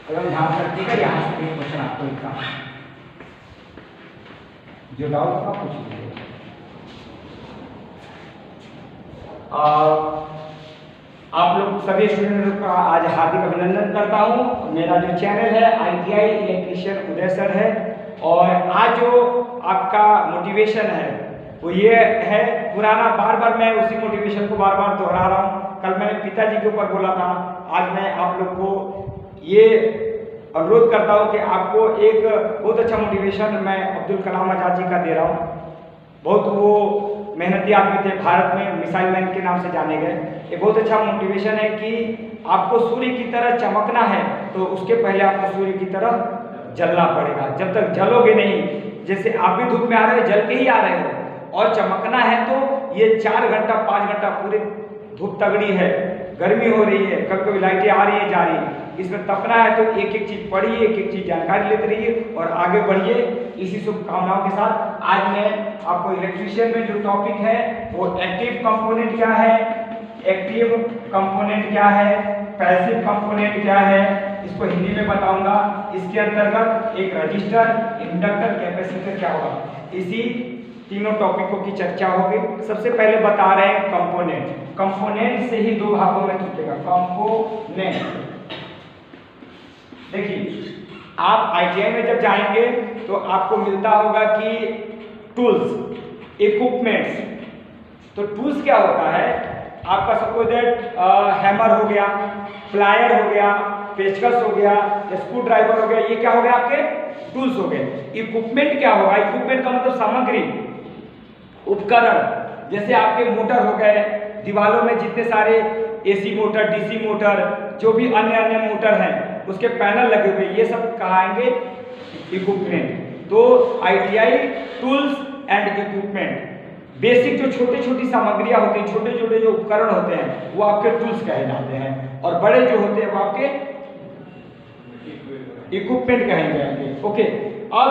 अगर ध्यान रखिएगा, यहाँ से एक क्वेश्चन आपको एग्जाम जो डाउट का पूछ लीजिए। आप लोग सभी स्टूडेंट का आज हार्दिक अभिनंदन करता हूँ। मेरा जो चैनल है ITI इलेक्ट्रीशियन उदय सर है, और आज जो आपका मोटिवेशन है वो ये है पुराना, बार बार मैं उसी मोटिवेशन को बार बार दोहरा रहा हूँ। कल मैंने पिताजी के ऊपर बोला था, आज मैं आप लोग को ये अनुरोध करता हूँ कि आपको एक बहुत अच्छा मोटिवेशन मैं अब्दुल कलाम आजाद जी का दे रहा हूँ। बहुत वो मेहनती आदमी थे, भारत में मिसाइल मैन के नाम से जाने गए। ये बहुत अच्छा मोटिवेशन है कि आपको सूर्य की तरह चमकना है तो उसके पहले आपको सूर्य की तरह जलना पड़ेगा। जब तक जलोगे नहीं, जैसे आप भी धूप में आ रहे हो, जल के ही आ रहे हो, और चमकना है तो ये 4 घंटा 5 घंटा पूरे धूप तगड़ी है, गर्मी हो रही है, कभी कभी लाइटें आ रही है जा रही है, इसमें तपना है तो एक एक चीज पढ़िए, एक एक चीज जानकारी लेते रहिए और आगे बढ़िए। इसी शुभकामनाओं के साथ आज मैं आपको इलेक्ट्रीशियन में जो टॉपिक है वो एक्टिव कंपोनेंट क्या है, एक्टिव कंपोनेंट क्या है, पैसिव कंपोनेंट क्या है, इसको हिंदी में बताऊंगा। इसके अंतर्गत एक रजिस्टर, इंडक्टर, कैपेसिटर क्या होगा, इसी तीनों टॉपिकों की चर्चा होगी। सबसे पहले बता रहे हैं कंपोनेंट। कंपोनेंट से ही 2 भागों में टूटेगा कंपोनेंट। देखिए, आप ITI में जब जाएंगे तो आपको मिलता होगा कि टूल्स, इक्विपमेंट्स। तो टूल्स क्या होता है, आपका सपोज दैट हैमर हो गया, प्लायर हो गया, पेचकस हो गया, स्क्रू ड्राइवर हो गया, ये क्या हो गया आपके टूल्स हो गए। इक्विपमेंट क्या होगा, इक्विपमेंट का मतलब सामग्री, उपकरण। जैसे आपके मोटर हो गए, दीवारों में जितने सारे AC मोटर, DC मोटर, जो भी अन्य अन्य मोटर हैं उसके पैनल लगे हुए, ये सब कहाएंगे इक्विपमेंट। तो ITI tools and equipment, basic जो छोटी छोटी सामग्रियां होती हैं, छोटे छोटे जो उपकरण होते हैं वो आपके टूल्स कहे जाते हैं, और बड़े जो होते हैं वो आपके इक्विपमेंट कहे जाएंगे। ओके, अब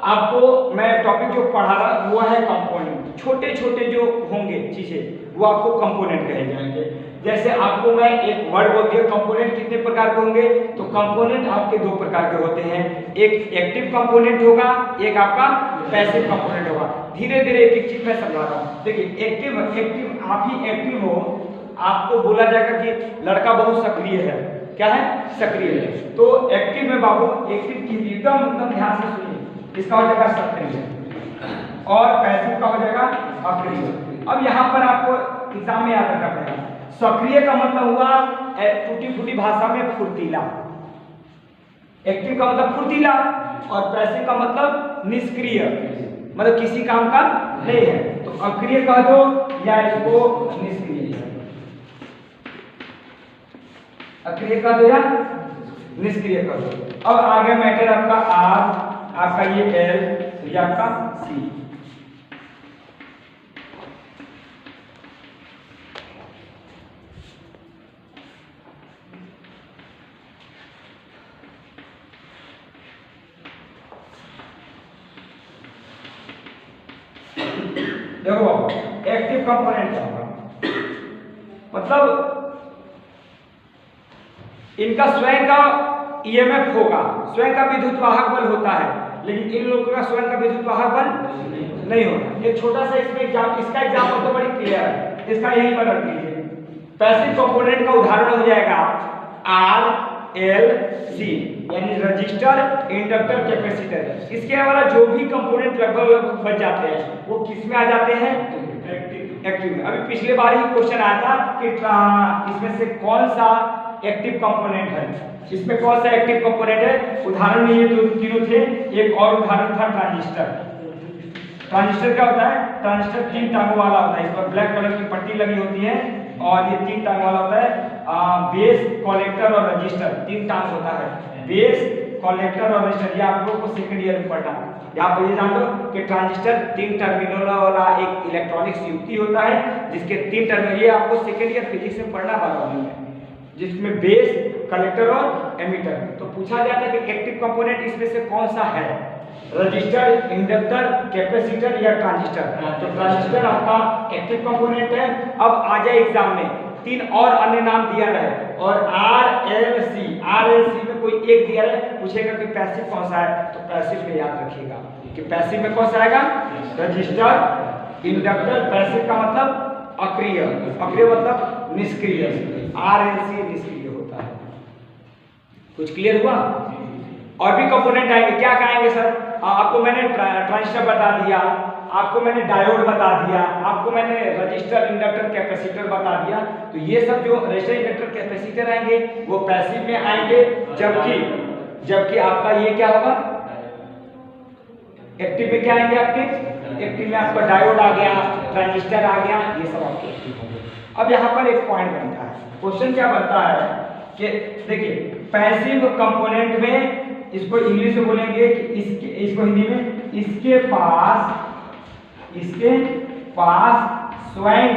आपको मैं टॉपिक जो पढ़ा रहा वो है कंपोनेंट। छोटे छोटे जो होंगे चीजें वो आपको कंपोनेंट कहे जाएंगे। जैसे आपको मैं एक वर्ड बोल दिया, कंपोनेंट कितने प्रकार के होंगे, तो कंपोनेंट आपके 2 प्रकार के होते हैं, एक एक्टिव कंपोनेंट होगा, एक आपका पैसिव कंपोनेंट होगा। धीरे धीरे एक एक चीज मैं समझा रहा हूँ। देखिए, एक्टिव आप ही एक्टिव हो, आपको बोला जाएगा कि लड़का बहुत सक्रिय है, क्या है, सक्रिय है। तो एक्टिव में बाबू, एक्टिव की एकदम ध्यान से सुनिए, इसका हो जाएगा सक्रिय, और पैसिव का हो जाएगा अक्रिय। अब यहाँ पर आपको एग्जाम में याद रखना पड़ेगा, सक्रिय का मतलब हुआ टूटी फूटी भाषा में फुर्तीला, एक्टिव का मतलब फुर्तीला, और पैसिव का मतलब निष्क्रिय, मतलब किसी काम का नहीं है। तो अक्रिय कह दो या इसको निष्क्रिय, अक्रिय कह दो या निष्क्रिय कह दो। अब आगे मैटर आपका R, आपका ये L, ये आपका C। देखो एक्टिव कंपोनेंट क्या होगा, मतलब इनका स्वयं का EMF होगा, स्वयं का विद्युत वाहक बल होता है, लेकिन इन लोगों का स्वयं का विद्युत वाहक बल नहीं होता। एक छोटा सा इसमें इसका एग्जाम्पल तो बड़ी क्लियर है, इसका यही पर रख लीजिए। पैसिव कंपोनेंट का उदाहरण हो जाएगा RLC, यानी रजिस्टर, इंडक्टर, कैपेसिटर। इसके अलावा जो भी कंपोनेंट लगभग बच जाते हैं वो किस में आ जाते हैं, एक्टिव में। अभी पिछले बार ही क्वेश्चन आया था कि इसमें से कौन सा एक्टिव कंपोनेंट है, इसमें कौन सा एक्टिव कंपोनेंट है। उदाहरण में ये दो तीनों थे, एक और उदाहरण था ट्रांजिस्टर। ट्रांजिस्टर क्या होता है, ट्रांजिस्टर 3 टांगों वाला होता है, इस पर ब्लैक कलर की पट्टी लगी होती है, और ये 3 टांग वाला होता है। बेस, कलेक्टर और रजिस्टर, 3 टांग होता है, बेस, कलेक्टर और रजिस्टर। ये आप लोगों को सेकंड ईयर में पढ़ना है। यहाँ पर ये जान लो कि ट्रांजिस्टर 3 टर्मिनल वाला एक इलेक्ट्रॉनिक्स युक्ति होता है, जिसके 3 टर्मिनल, ये आपको सेकंड ईयर फिजिक्स में पढ़ना बायोलॉजी में, जिसमें बेस, कलेक्टर और एमीटर। तो पूछा जाता है कि एक्टिव कंपोनेंट इसमें से कौन सा है, रजिस्टर, इंडक्टर, कैपेसिटर या ट्रांजिस्टर। तो ट्रांजिस्टर आपका एक्टिव कंपोनेंट है। अब आ जाए एग्जाम में 3 और अन्य नाम दिया है, और R, RLC, RLC में कोई एक दिया है, पूछेगा कि पैसिव कौन सा है, तो पैसिव में याद रखिएगा कि पैसिव में कौन सा आएगा, रजिस्टर, इंडक्टर। पैसिव का मतलब अक्रिय, अक्रिय मतलब निष्क्रिय, RLC निष्क्रिय होता है। कुछ क्लियर हुआ? और भी कंपोनेंट आएंगे, क्या कहेंगे सर? आपको मैंने ट्रांजिस्टर बता दिया, आपको मैंने डायोड बता दिया, आपको मैंने रजिस्टर, इंडक्टर, कैपेसिटर बता दिया। तो ये सब जो रजिस्टर, इंडक्टर, कैपेसिटर आएंगे वो पैसिव में आएंगे, जबकि आपका ये क्या होगा, एक्टिव में क्या आएंगे आपके? एक्टिव में आपका डायोड आ गया, ट्रांजिस्टर आ गया, ये सब आपके एक्टिव होंगे। अब यहाँ पर एक पॉइंट बनता है, क्वेश्चन क्या बनता है कि देखिए पैसिव कंपोनेंट में इसको इंग्लिश में बोलेंगे कि इसको हिंदी में इसके पास स्वयं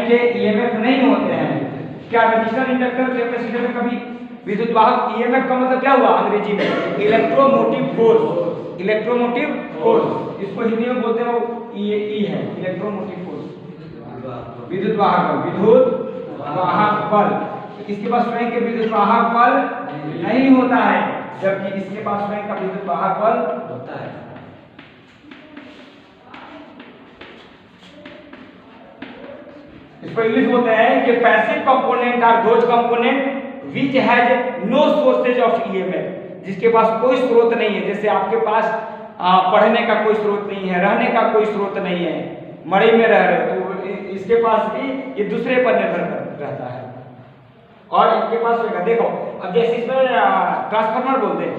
के ईएमएफ नहीं होते हैं। क्या रजिस्टर, इंडक्टर, कैपेसिटर में कभी विद्युत वाहक, ईएमएफ का मतलब क्या हुआ अंग्रेजी में? Electromotive force, electromotive force. इसको हिंदी में बोलते हैं वो ई है, इलेक्ट्रोमोटिव फोर्स, विद्युत वाहक बल, विद्युत वाहक बल। इसके पास स्वयं के विद्युत वाहक बल नहीं होता है, जबकि इसके पास स्वयं का विद्युत वाहक बल होता है। इसको इंग्लिश बोलते हैं कि passive component are those component which has no sources of EMF, जिसके पास कोई स्रोत नहीं है। जैसे आपके पास पढ़ने का कोई स्रोत नहीं है, रहने का कोई स्रोत नहीं है, मड़ई में रह रहे तो इसके पास भी ये दूसरे पर निर्भर रहता है और इनके पास होगा। देखो अब जैसे इसमें ट्रांसफार्मर बोलते हैं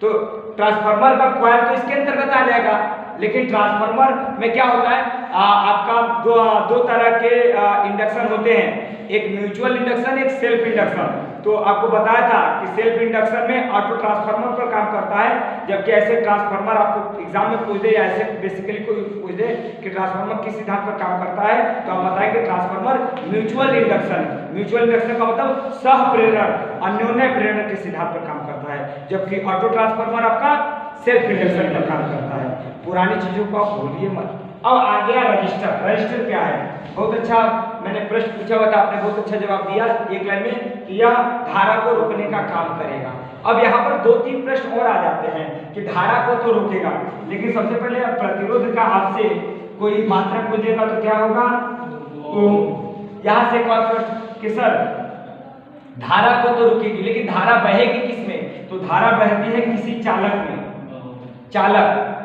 तो ट्रांसफार्मर का कॉइल तो इसके अंतर्गत आ जाएगा, लेकिन ट्रांसफार्मर में क्या होता है, आपका दो तरह के इंडक्शन होते हैं, एक म्यूचुअल इंडक्शन, एक सेल्फ इंडक्शन। तो आपको बताया था कि सेल्फ इंडक्शन में ऑटो ट्रांसफार्मर पर काम करता है, जबकि ऐसे ट्रांसफार्मर आपको एग्जाम में पूछ दे या ऐसे बेसिकली कोई पूछ दे कि ट्रांसफार्मर किस सिद्धांत पर काम करता है, तो आप बताएं कि transformer mutual induction, mutual induction का मतलब सह प्रेरण, अन्योन्य प्रेरण के सिद्धांत पर काम करता है, जबकि ऑटो ट्रांसफार्मर आपका सेल्फ इंडक्शन पर काम करता है। पुरानी चीजों को आप भूलिए मत। अब आ गया रजिस्टर। रजिस्टर क्या है? बहुत अच्छा मैंने प्रश्न पूछा हुआ था, आपने बहुत अच्छा जवाब दिया एक लाइन में कि यह धारा को रोकने का काम करेगा। अब यहाँ पर 2-3 प्रश्न और आ जाते हैं कि धारा को तो रोकेगा, लेकिन सबसे पहले प्रतिरोध का आपसे कोई मात्रा पूछेगा तो क्या होगा? ओम। यहाँ से एक और प्रश्न कि सर धारा को तो रोकेगी, लेकिन धारा बहेगी किसमें? तो धारा बहती है किसी चालक में,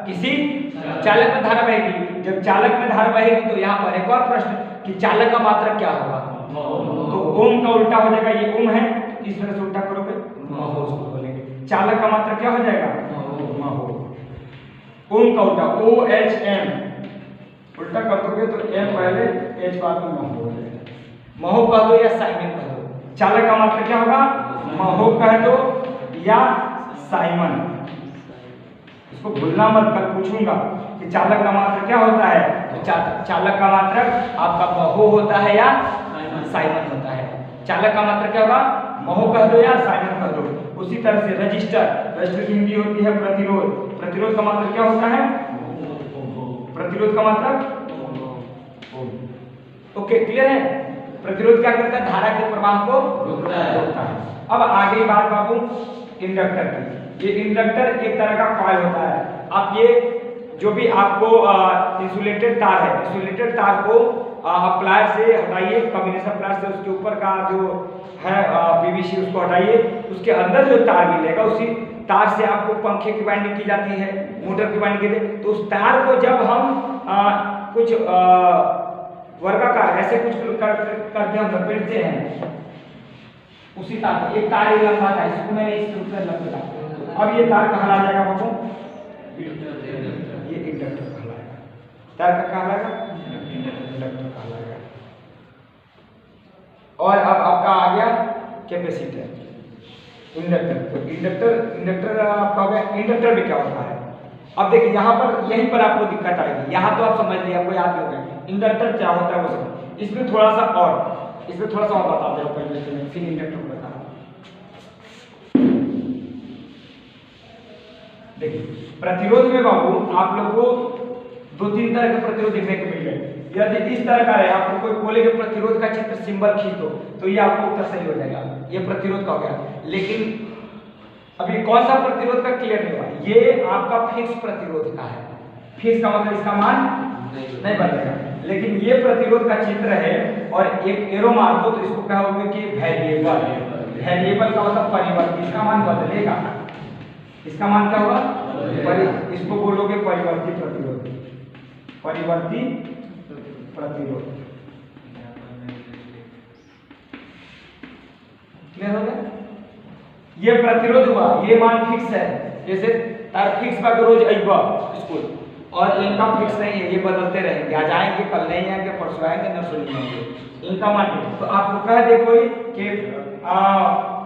किसी चालक में धारा बहेगी। जब चालक में धारा बहेगी तो यहाँ पर एक और प्रश्न कि चालक का मात्रक क्या होगा? तो ओम का उल्टा हो जाएगा, ये ओम है, इस तरह से उल्टा करोगे महो उसको बोलेंगे। चालक का मात्रक क्या हो जाएगा? महो। ओम का उल्टा OHM, उल्टा कर दोगे तो M पहले H बाद में महो हो जाएगा। महो कह दो या साइमन कह दो। चालक का मात्रक क्या होगा? महो कह दो या साइमन। इसको भूलना मत, कल पूछूंगा कि चालक का मात्रक क्या होता है। तो चालक का मात्रक आपका महो होता है या साइमन होता है। चालक का मात्रक क्या होगा? महो कह दो या साइमन कह दो। उसी तरह से रजिस्टर की हिंदी होती है प्रतिरोध। प्रतिरोध का मात्रक क्या होता है? प्रतिरोध का मात्रक ओके, क्लियर है? प्रतिरोध क्या करता है? धारा के प्रवाह को रोकता है। अब आगे बात बाबू इंडक्टर की। ये इंडक्टर एक तरह का कॉइल होता है। आप ये जो भी आपको इंसुलेटेड तार है, इंसुलेटेड तार को प्लायर से हटाइए, कॉम्बिनेशन प्लायर से उसके ऊपर का जो है पीवीसी उसको हटाइए, उसके अंदर जो तार मिलेगा उसी तार से आपको पंखे की वाइंडिंग की जाती है, मोटर की वाइंडिंग की जाती है। तो उस तार को जब हम कुछ वर्गाकार ऐसे कुछ करके हम लपेटते हैं, उसी तार एक तार लंबा था, इसको मैंने इस रूप में लपेटा। अब ये तार कहाँ आ जाएगा बाबू? ये इंडक्टर कहलाएगा। तार का कहलाएगा इंडक्टर कहलाएगा। और अब आपका आ गया कैपेसिटर। इंडक्टर तो इंडक्टर आपका हो गया। इंडक्टर भी क्या होता है? अब देखिए यहाँ पर, यहीं पर आपको दिक्कत आएगी। यहाँ तो आप समझ लिया, आपको याद हो गया इंडक्टर क्या होता है वो सब। इसमें थोड़ा सा और बता दो पहले से, फिर इंडक्टर को बता। देखिए प्रतिरोध में बाबू आप लोग को 2-3 तरह के प्रतिरोध देखने को मिल गए। यदि इस तरह का है, आपको कोई बोले कि प्रतिरोध का चित्र सिंबल खींच दो, तो ये आपको उत्तर सही हो जाएगा, ये प्रतिरोध का हो गया। लेकिन अभी कौन सा प्रतिरोध का क्लियर नहीं हुआ, ये आपका फिक्स प्रतिरोध का है। फिक्स का मतलब इसका मान नहीं बदलेगा, लेकिन ये प्रतिरोध का चित्र है और एक एरो मार दो तो इसको कहोगे कि वेरिएबल। वेरिएबल का मतलब परिवर्ती, इसका मान बदलेगा, इसका मान क्या होगा, इसको बोलोगे परिवर्ती प्रतिरोध, परिवर्ती प्रतिरोध। क्लियर हो गया? ये प्रतिरोध हुआ, ये मान फिक्स है, जैसे तार फिक्स का रोज आइबा स्कूल, और इनका फिक्स नहीं है, ये बदलते रहेंगे, आज आएंगे, कल नहीं आएंगे, परसों आएंगे, नरसों नहीं आएंगे, इनका मान। तो आपको कह दे कोई कि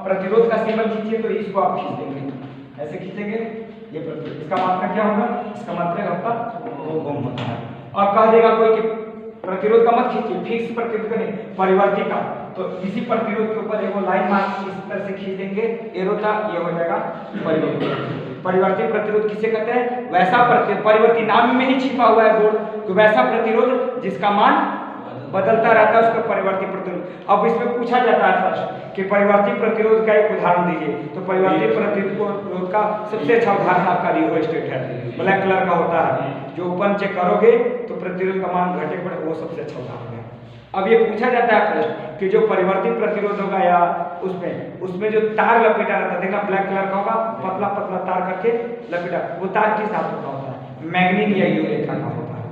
प्रतिरोध का सिंबल खींचिए, तो इसको आप खींच देंगे, ऐसे खींचेंगे, ये प्रतिरोध, इसका मात्रा क्या होगा, इसका मात्रा आपका ओम होता है। और कह देगा कोई कि प्रतिरोध का मत खींचिए, फिक्स प्रतिरोध का नहीं, परिवर्ती का, तो इसी प्रतिरोध के ऊपर एगो लाइन मार्क इस तरह से खींच देंगे, एरो था, ये हो जाएगा परिवर्ती। परिवर्ती प्रतिरोध किसे कहते हैं, वैसा प्रतिरोध, परिवर्ती नाम में ही छिपा हुआ है बोर्ड, तो वैसा प्रतिरोध जिसका मान बदलता रहता है उसका परिवर्ती प्रतिरोध। अब इसमें पूछा जाता है प्रश्न कि परिवर्ती प्रतिरोध का एक उदाहरण दीजिए, तो परिवर्ती प्रतिरोध का सबसे अच्छा उदाहरण आपका रिओस्टेट है, ब्लैक कलर का होता है, जो ओपन चेक करोगे तो प्रतिरोध का मान घटे पड़े, वो सबसे अच्छा उदाहरण है। अब ये पूछा जाता है प्रश्न कि जो परिवर्ती प्रतिरोध होगा या उसमें जो तार लपेटा रहता है, देखना ब्लैक कलर का होगा, पतला पतला तार करके लपेटा, वो तार किस धातु का होता है, मैग्नीन या यूरेका का होता है,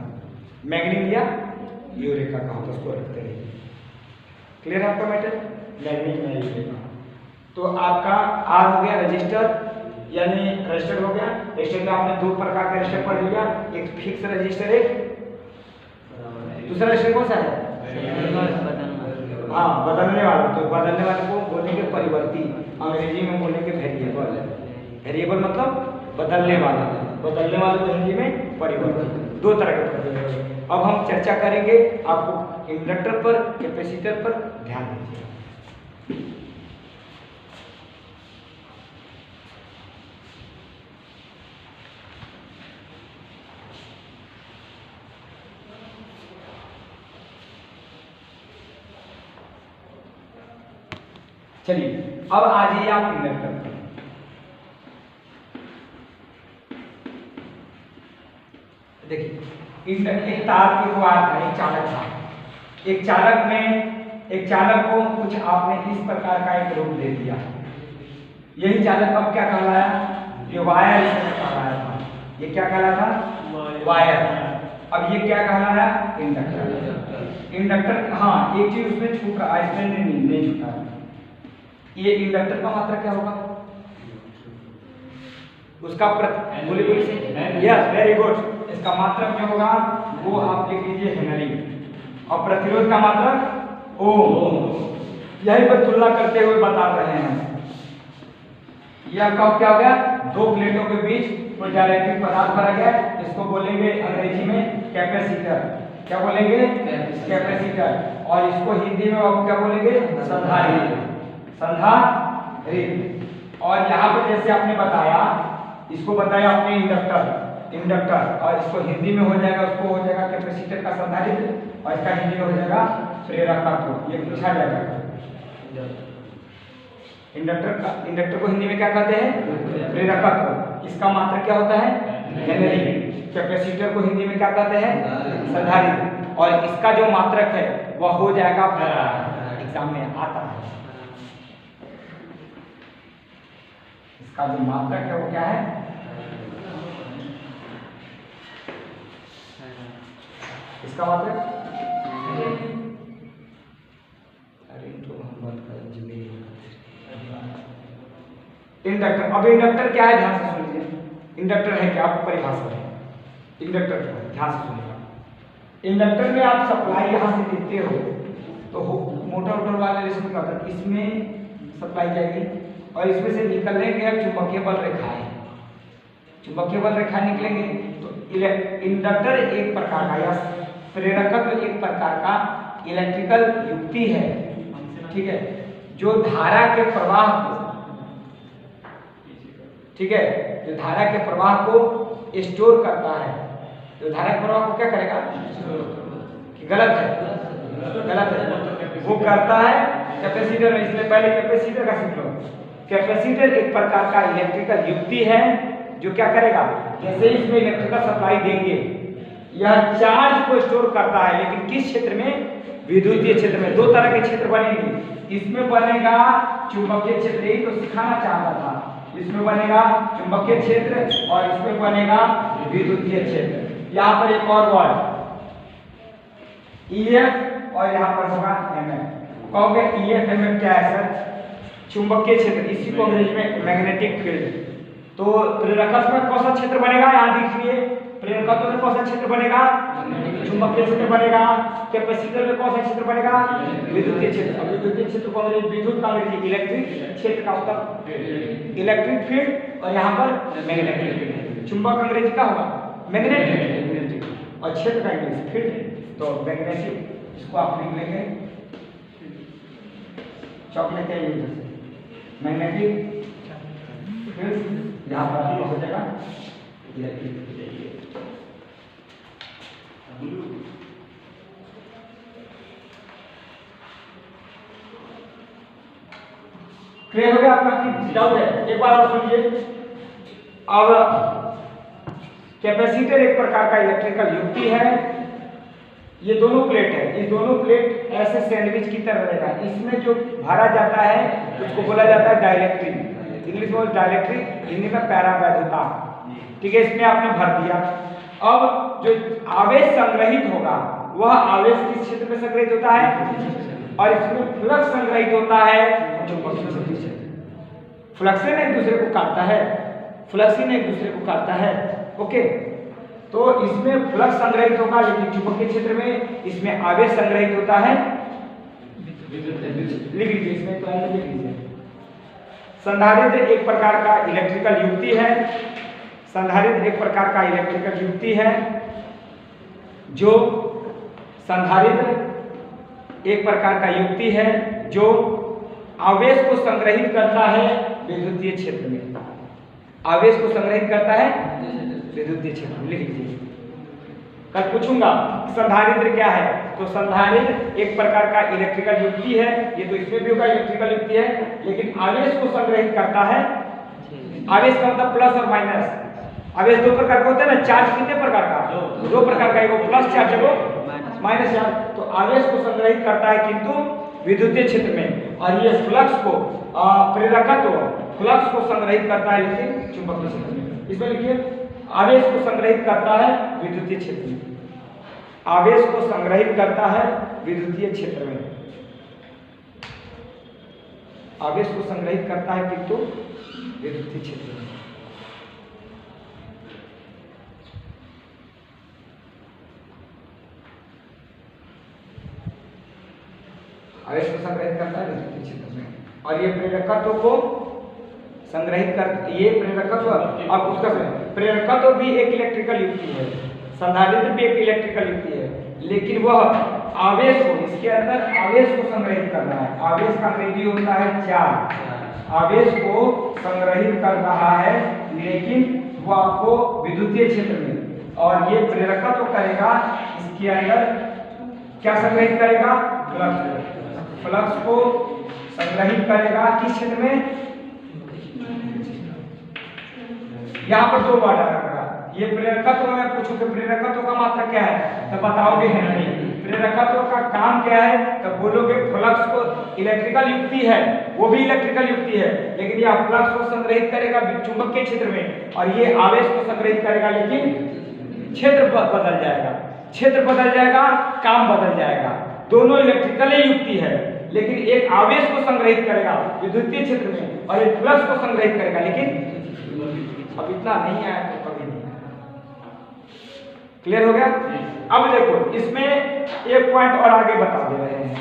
मैग्नीन या यूरेका का होता है, उसको रखते रहिए। क्लियर है आपका मैटर, मैग्नीन या यूरेका। तो आपका आर हो गया रजिस्टर, यानी रजिस्टर हो गया। रजिस्टर में आपने दो प्रकार के रजिस्टर पढ़ लिया, एक फिक्स रजिस्टर है, दूसरा रजिस्टर कौन सा है, हाँ बदलने वाला। तो बदलने वाले को बोलेंगे परिवर्ती, अंग्रेजी में बोलेंगे वेरिएबल। वेरिएबल मतलब बदलने वाला, बदलने वाले को हिंदी में परिवर्ती। दो तरह के परिवर्तन अब हम चर्चा करेंगे, आपको इंडक्टर पर, कैपेसिटर पर ध्यान दीजिए। चलिए अब आ जाइए आप इंडक्टर पर। देखिए एक तार की वायर था, एक चालक था, एक चालक को कुछ आपने इस प्रकार का एक रूप दे दिया, यही चालक अब क्या कहलाया, ये वायर इसमें कहलाया था, ये क्या कहलाया था, वायर। अब ये क्या कहलाया, इंडक्टर। इंडक्टर, हाँ एक चीज उसमें छूट रहा है, इसमें नहीं छूटा है। ये इंडक्टर का मात्रा क्या होगा, उसका बोले से यस वेरी गुड, इसका मात्रा क्या होगा, वो आप लिख लीजिए हेनरी, और प्रतिरोध का मात्रा ओम। यही पर तुलना करते हुए बता रहे हैं। ये आपका क्या हो गया, दो प्लेटों के बीच कोई डाइलेक्ट्रिक पदार्थ भरा गया, इसको बोलेंगे अंग्रेजी में कैपेसिटर। क्या बोलेंगे, कैपेसिटर। और इसको हिंदी में आप क्या बोलेंगे, संधारित्र। संधारित्र। और यहाँ पर जैसे आपने बताया, इसको बताया आपने इंडक्टर, और इसको हिंदी में हो जाएगा, उसको हो जाएगा कैपेसिटर का संधारित्र, और इसका हिंदी में हो जाएगा प्रेरकत्व। ये पूछा जाएगा। इंडक्टर को हिंदी में क्या कहते हैं, प्रेरकत्व। इसका मात्रक क्या होता है, हेनरी। कैपेसिटर को हिंदी में क्या कहते हैं, संधारित्र। और इसका जो मात्रक है वह हो जाएगा फैराड, एग्जाम में आता है। इसका जो मात्रक है वो क्या है, इसका मात्रक, अरे तो हम बंद कर इंडक्टर। अब इंडक्टर क्या है, ध्यान से सुनिए। इंडक्टर है क्या, आपको परिभाषा है इंडक्टर क्या है, ध्यान से सुनिएगा। इंडक्टर में आप सप्लाई यहाँ से देते हो तो मोटर वाले रेशम क्या होता है, इसमें सप्लाई जाएगी और इसमें से निकलने के चुंबकीय बल रेखाएं, चुंबकीय बल रेखा निकलेंगे। तो इंडक्टर एक प्रकार का या प्रेरकत्व एक प्रकार का इलेक्ट्रिकल युक्ति है, ठीक है, जो धारा के प्रवाह को, ठीक है, जो धारा के प्रवाह को स्टोर करता है। जो धारा के प्रवाह को क्या करेगा, गलत है, गलत है, वो करता है कैपेसिटर में। इसलिए पहले कैपेसिटर का सीख लो। कैपेसिटर एक प्रकार का इलेक्ट्रिकल युक्ति है जो क्या करेगा, जैसे इसमें इलेक्ट्रिकल सप्लाई देंगे, यह चार्ज को स्टोर करता है, लेकिन किस क्षेत्र में, विद्युतीय क्षेत्र में। दो तरह के क्षेत्र बनेंगे, इसमें बनेगा चुंबकीय क्षेत्र, यही तो सिखाना चाहता था। इसमें बनेगा चुंबकीय क्षेत्र और इसमें बनेगा विद्युतीय क्षेत्र। यहाँ पर एक और वर्ड EF और यहाँ पर होगा MF। कहोगे EF MF क्या है सर? चुंबकीय क्षेत्र, इसी को अंग्रेजी में मैग्नेटिक फील्ड। तो प्रेरकत्व में कौन सा क्षेत्र बनेगा, यहाँ देखिए प्रेरकत्व में कौन सा क्षेत्र बनेगा, चुंबकीय क्षेत्र बनेगा। कैपेसिटर में कौन सा क्षेत्र बनेगा, विद्युतीय क्षेत्र। अब विद्युतीय क्षेत्र को अंग्रेजी, विद्युत का अंग्रेजी इलेक्ट्रिक, क्षेत्र का मतलब इलेक्ट्रिक फील्ड और यहाँ पर मैग्नेटिक फील्ड। चुंबक अंग्रेजी का होगा मैग्नेटिक और क्षेत्र का इंग्लिश फील्ड, तो मैग्नेटिक। इसको आप लिख लेंगे, चॉकलेट है ये मैग्नेटिक फील्ड, यहाँ पर हो जाएगा इलेक्ट्रिक। क्लियर हो गया आपका? डाउट है? एक बार और सुनिए। अब कैपेसिटर एक प्रकार का इलेक्ट्रिकल युक्ति है। ये दोनों प्लेट है, ये दोनों प्लेट ऐसे सैंडविच की तरह रहेगा। इसमें जो भरा जाता है उसको बोला जाता है डाइलेक्ट्रिक, इंग्लिश में डाइलेक्ट्रिक, हिंदी में पैरावैधता। ठीक है, इसमें आपने भर दिया। अब जो आवेश संग्रहित होगा वह आवेश किस क्षेत्र में संग्रहित होता है, और इसमें फ्लक्स संग्रहित होता है चुंबकीय क्षेत्र से। फ्लक्स एक दूसरे को काटता है, फ्लक्स एक दूसरे को काटता है। ओके, तो इसमें फ्लक्स संग्रहित होगा, लेकिन चुंबकीय क्षेत्र में इसमें आवेश संग्रहित होता है। लिख लीजिए, इसमें तो लिख लीजिए। संधारित्र एक प्रकार का इलेक्ट्रिकल युक्ति है। संधारित्र एक प्रकार का इलेक्ट्रिकल युक्ति है जो संधारित्र एक प्रकार का युक्ति है जो आवेश को संग्रहित करता है विद्युतीय क्षेत्र में। आवेश को संग्रहित करता है विद्युतीय क्षेत्र में। लिख लीजिए, कल पूछूंगा संधारित्र क्या है। तो संधारित्र एक प्रकार का इलेक्ट्रिकल युक्ति है, ये तो इसमें भी होगा इलेक्ट्रिकल युक्ति है, लेकिन आवेश को संग्रहित करता है। आवेश का मतलब प्लस और माइनस। आवेश दो प्रकार का होता है ना, चार्ज कितने प्रकार का, दो प्रकार का, एगो प्लस चार्ज एगो माइनस चार्ज। तो आवेश को संग्रहित करता है किंतु विद्युतीय क्षेत्र में, और ये फ्लक्स को प्रेरकत्व फ्लक्स को संग्रहित करता है लेकिन चुंबकीय क्षेत्र में। इसमें लिखिए, आवेश को संग्रहित करता है विद्युतीय क्षेत्र में, आवेश को संग्रहित करता है विद्युतीय क्षेत्र में, आवेश को संग्रहित करता है किंतु विद्युतीय क्षेत्र में। आवेश को संग्रहित करता है विद्युतीय क्षेत्र में, और ये प्रेरकत्व को संग्रहित कर, ये प्रेरकत्व, अब उसका प्रेरकत्व भी एक इलेक्ट्रिकल युक्ति है, संधारित्र भी एक इलेक्ट्रिकल युक्ति है, लेकिन वह आवेश को, इसके अंदर आवेश को संग्रहित कर रहा है। आवेश का अंग्रेजी होता है चार्ज। आवेश को संग्रहित कर रहा है लेकिन वो आपको विद्युतीय क्षेत्र में, और ये प्रेरकत्व करेगा, इसके अंदर क्या संग्रहित करेगा, फ्लक्स। फ्लक्स को संग्रहित करेगा किस क्षेत्र में, यहाँ पर दो वर्ड आएगा। ये प्रेरकत्व में पूछो कि प्रेरकत्व का मात्रा क्या है, तो बताओगे हेनरी। प्रेरकत्व का काम क्या है, तो बोलोगे फ्लक्स को, इलेक्ट्रिकल युक्ति है, वो भी इलेक्ट्रिकल युक्ति है, लेकिन यह फ्लक्स को संग्रहित करेगा चुंबकीय क्षेत्र में, और ये आवेश को संग्रहित करेगा, लेकिन क्षेत्र बदल जाएगा, क्षेत्र बदल जाएगा, काम बदल जाएगा। दोनों इलेक्ट्रिकल युक्ति है, लेकिन एक आवेश को संग्रहित करेगा विद्युतीय क्षेत्र में, और एक फ्लक्स को संग्रहित करेगा, लेकिन अब इतना नहीं आया तो कभी नहीं आया। क्लियर हो गया? अब देखो, इसमें एक पॉइंट और आगे बता दे रहे हैं,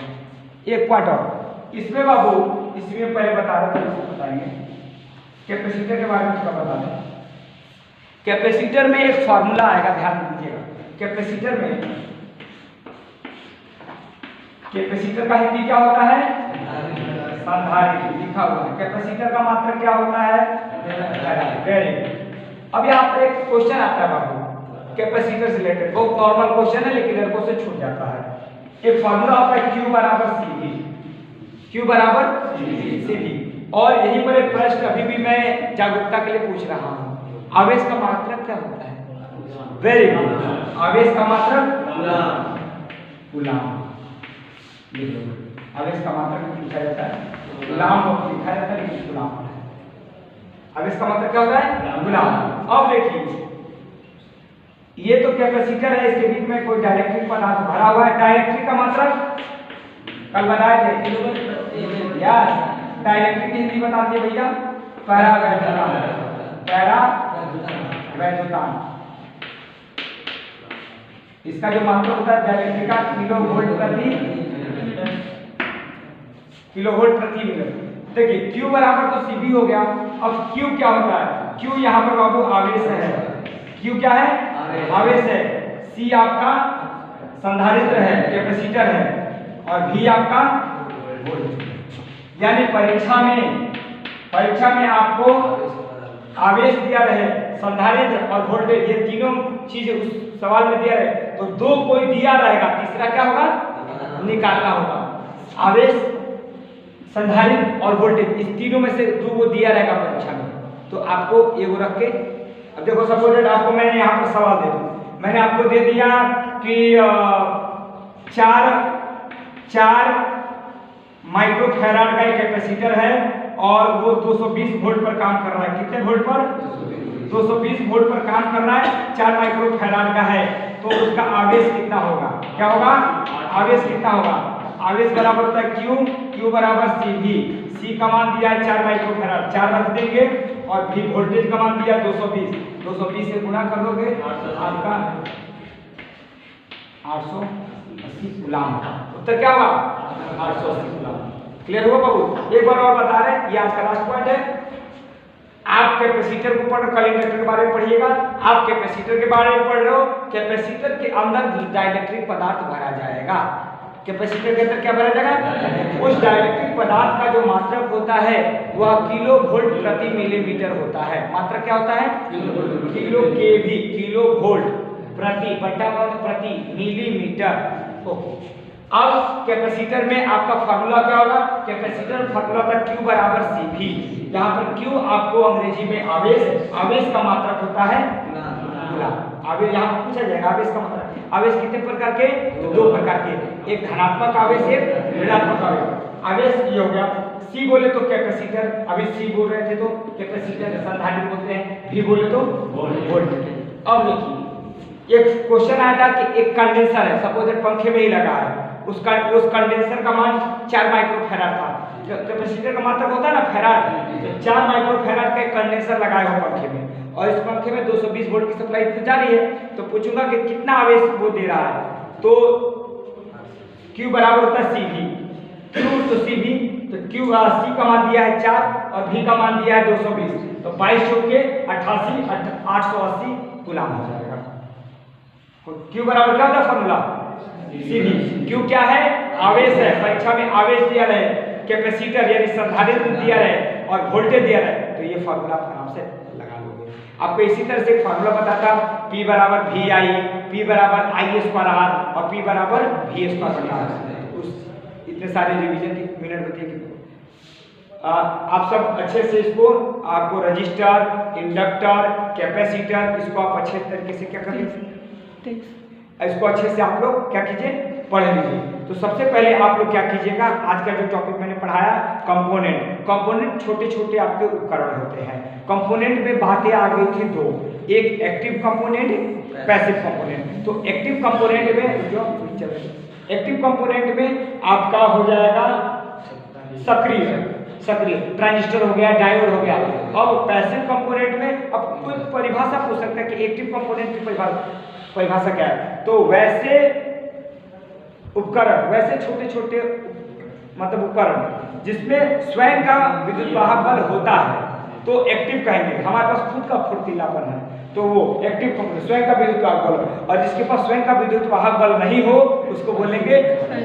एक पॉइंट और इसमें बाबू, इसमें पहले बता रहे थे, इसको बताएंगे। कैपेसिटर के बारे में थोड़ा बता दें। कैपेसिटर में एक फॉर्मूला आएगा, ध्यान दीजिएगा। कैपेसिटर में, कैपेसिटर का हिंदी क्या होता है, संधारित्र लिखा हुआ है। कैपेसिटर का मात्रक क्या होता है, वेरी। अब यहाँ पर एक क्वेश्चन आता है बाबू कैपेसिटर से रिलेटेड, बहुत नॉर्मल क्वेश्चन है, लेकिन लड़कों से छूट जाता है। एक फॉर्मूला होता है Q बराबर CV, Q बराबर CV। और यहीं पर एक प्रश्न अभी भी मैं जागरूकता के लिए पूछ रहा हूँ, आवेश का मात्रक क्या होता है? वेरी गुड, आवेश का मात्रक कूलाम। आवेश का मात्रक लिखा जाता है कूलाम, लिखा जाता है लेकिन कूलाम है। आवेश का मात्रक क्या होता है? कूलाम। अब देखिए ये तो कैपेसिटर है, इसके बीच में कोई डाइलेक्ट्रिक पदार्थ भरा हुआ है। डाइलेक्ट्रिक का मात्रक कल बताए थे, यस। डाइलेक्ट्रिक की हिंदी बता दिए भैया, पैरावैद्युतान। पैरावैद्युतान इसका जो मात्रक होता है डाइलेक्ट्रिक का किलोवोल्ट प्रति मीटर। देखिए Q बराबर तो CV हो गया। अब Q क्या होता है? Q यहाँ पर बाबू आवेश है। Q क्या है? आवेश है। C आपका संधारित्र है, कैपेसिटर है, और V आपका वोल्ट। यानी परीक्षा में आपको आवेश दिया रहे, संधारित्र और वोल्टेज, ये तीनों चीज उस सवाल में दिया रहे, तो दो कोई दिया रहेगा, तीसरा क्या होगा? निकालना होगा। आवेश, संधारित्र और वोल्टेज, इस तीनों में से दो को दिया रहेगा परीक्षा में, तो आपको एगो रख के, अब देखो सपोज आपको मैंने यहाँ पर सवाल दे दिया, मैंने आपको दे दिया कि 4 माइक्रोफैराड का एक कैपेसिटर है और वो 220 वोल्ट पर काम कर रहा है। कितने वोल्ट पर? 220 वोल्ट पर काम कर रहा है, 4 माइक्रोफैराड का है, तो उसका आवेश कितना होगा? क्या होगा? आवेश कितना होगा? आवेश बराबर होता है Q बराबर CV। C का मान दिया है 4 माइक्रोफैराड, 4 रख देंगे, और V वोल्टेज का मान दिया 220 से गुणा कर दोगे, आपका 880 कूलाम होगा। उत्तर क्या होगा? 880 कूलाम। क्लियर हुआ बाबू? एक बार और बता रहे हैं, ये आज का लास्ट पॉइंट है। आप कैपेसिटर को पढ़ रहे हो, कल इंडक्टर के बारे में पढ़िएगा। आप कैपेसिटर के बारे में पढ़ रहे हो, कैपेसिटर के अंदर डाइलेक्ट्रिक पदार्थ भरा जाएगा। कैपेसिटर के अंदर क्या भरा जाएगा? उस डाइलेक्ट्रिक पदार्थ का जो मात्रक होता है वह किलो वोल्ट प्रति मिलीमीटर होता है। मात्रक क्या होता है? किलो केवी, किलो वोल्ट प्रति, बटा प्रति मिलीमीटर। अब कैपेसिटर में आपका फार्मूला क्या होगा? कैपेसिटर फार्मूला था Q बराबर CV। यहाँ पर Q आपको अंग्रेजी में आवेश का मात्रक होता है कूलाम। आवेश यहाँ पर पूछा जाएगा, आवेश का मात्रक। आवेश कितने प्रकार के? तो 2 प्रकार के, एक धनात्मक आवेश, एक ऋणात्मक आवेश। आवेश ये हो गया। C बोले तो कैपेसिटर, अभी C बोल रहे थे तो कैपेसिटर, संधारित्र बोलते हैं, V बोले तो वोल्ट। अब देखिए एक क्वेश्चन आया था कि एक कंडेंसर है, सपोज पंखे में ही लगा है, उस कंडेंसर का मान 4 माइक्रोफैराड था। कैपेसिटर का मात्रक होता है ना फैराड, तो 4 माइक्रोफैराड का एक कंडेंसर लगाया हो पंखे में, और इस पंखे में 220 वोल्ट की सप्लाई तो जा रही है, तो पूछूंगा कि कितना आवेश वो दे रहा है। तो Q बराबर होता है CV। Q तो CV, तो C का मान दिया है 4 और V का मान दिया है 220, तो 22 चौके 88, 880 कूलाम हो जाएगा। Q बराबर क्या होता है फॉर्मूला? CV। Q क्या है? आवेश है। परीक्षा में आवेश दिया रहे, कैपेसिटर यानी संधारित्र दिया रहे, और वोल्टेज दिया रहे, तो ये फॉर्मूला आराम से लगा लोगे। आपको इसी तरह से एक फॉर्मूला बताता, P बराबर VI, P बराबर I²R और P बराबर V²R। उस इतने सारे रिवीजन की मिनट होती है। आप सब अच्छे से इसको, आपको रजिस्टर, इंडक्टर, कैपेसिटर, इसको आप अच्छे तरीके से क्या कर लीजिए, इसको अच्छे से आप लोग क्या कीजिए, पढ़ लीजिए। तो सबसे पहले आप लोग क्या कीजिएगा, आज का जो टॉपिक मैंने पढ़ाया कंपोनेंट छोटे छोटे आपके उपकरण होते हैं। कंपोनेंट में बातें आ गई थी 2, एक एक्टिव कंपोनेंट, पैसिव कंपोनेंट। तो एक्टिव कंपोनेंट में जो एक्टिव कंपोनेंट में आपका हो जाएगा सक्रिय ट्रांजिस्टर हो गया, डायोड हो गया। अब पैसिव कंपोनेंट में अब कोई परिभाषा पूछ सकता है कि एक्टिव कंपोनेंट की परिभाषा क्या है, तो वैसे उपकरण, वैसे छोटे छोटे मतलब उपकरण जिसमें स्वयं का विद्युत वाहक बल होता है, तो एक्टिव कहेंगे। हमारे पास खुद का फुर्तीलापन है, तो वो एक्टिव कंपोनेंट, स्वयं का विद्युत वाहक बल। और जिसके पास स्वयं का विद्युत वाहक बल नहीं हो उसको बोलेंगे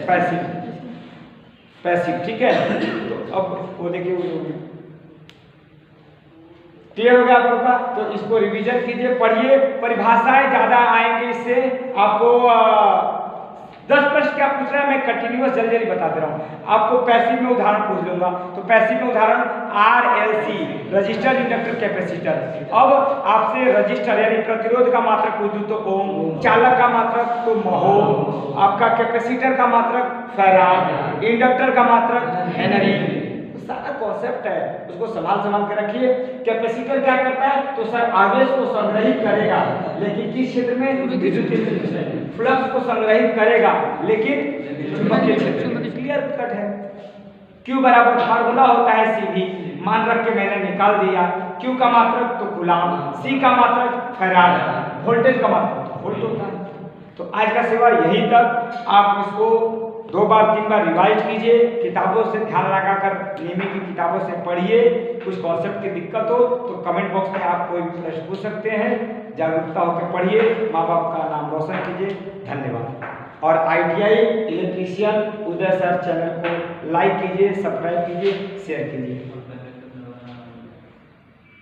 पैसिव। ठीक है, तो अब वो देखिए, क्लियर हो गया आप लोग का। तो इसको रिवीजन कीजिए, पढ़िए, परिभाषाएं ज्यादा आएंगे, इससे आपको 10 प्रश्न क्या पूछ रहा है मैं कंटिन्यूअस जल्दी जल्दी बताते रहा हूँ आपको। पैसिव में उदाहरण पूछ लूंगा, तो पैसिव में उदाहरण RLC रजिस्टर इंडक्टर कैपेसिटर। अब आपसे रजिस्टर यानी प्रतिरोध का मात्रक पूछ दूं तो ओम, चालक का मात्रक तो महो, आपका कैपेसिटर का मात्रक फैराड, इंडक्टर का मात्रक हेनरी। सारा कॉन्सेप्ट है, उसको संभाल के रखिए। कैपेसिटर क्या करता है तो सर आवेश को संग्रहित करेगा, लेकिन किस क्षेत्र में? विद्युत क्षेत्र में। फ्लक्स को संग्रहित करेगा लेकिन चुंबकीय क्षेत्र में। क्लियर कट है। Q बराबर फार्मूला होता है सीधी, मान रख के मैंने निकाल दिया। Q का मात्रक तो कूलाम, C का मात्रक फैराड, वोल्टेज का मात्रक तो वोल्ट होता है। तो आज का सेवा यहीं तक। आप इसको 2 बार 3 बार रिवाइज कीजिए, किताबों से ध्यान लगाकर नियमित की किताबों से पढ़िए। कुछ कॉन्सेप्ट की दिक्कत हो तो कमेंट बॉक्स में आप कोई प्रश्न पूछ सकते हैं। जागरूकता होकर पढ़िए, माँ बाप का नाम रोशन कीजिए। धन्यवाद। और ITI इलेक्ट्रीशियन उदय सर चैनल को लाइक कीजिए, सब्सक्राइब कीजिए, शेयर कीजिए।